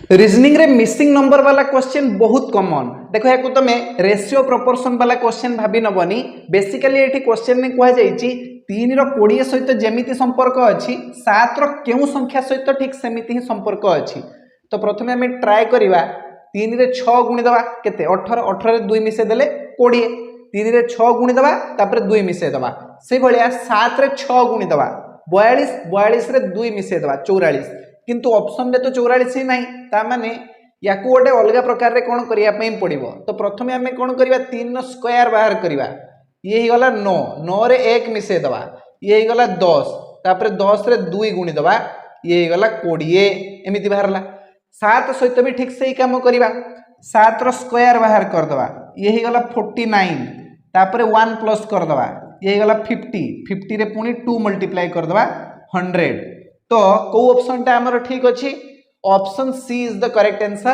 Reasoning रे missing number वाला question बहुत कॉमन देखो या तुम रेशियो प्रोपोर्शन वाला क्वेश्चन भाभी नबनी बेसिकली ये क्वेश्चन में कह जाइए 3 रो 20 सहित जेमिति संपर्क अच्छी 7 रो केउ संख्या सहित ठीक सेमिति ही संपर्क अच्छी तो प्रथमे आम ट्राए करवा 3 रे 6 गुणी दवा केते 18 18 रे 2 मिसे देले 20 3 रे 6 गुणी दवा तापर 2 मिसे दवा से भलिया 7 रे 6 गुणी दवा 42 42 रे 2 मिसे दवा 44 किंतु ऑप्शन रे तो 44 ही नहीं ता माने या को गोटे अलग प्रकार रे कोन करिया पई पड़िबो तो प्रथमे आमे कोन करबा 3 नो स्क्वायर बाहर करबा ये ही गला 9 9 रे 1 मिसे दवा ये ही गला 10 तापर 10 रे 2 गुणी दवा ये ही गला 20 एमिति बाहरला 7 सहित भी ठीक से ही काम करबा 7 रो स्क्वायर बाहर कर दवा ये ही गला 49 तापर 1 प्लस कर दवा ये ही गला 50 50 रे पुनी 2 मल्टीप्लाई कर दवा 100 तो को ऑप्शन टा हमर ठीक अछि option C is the correct answer.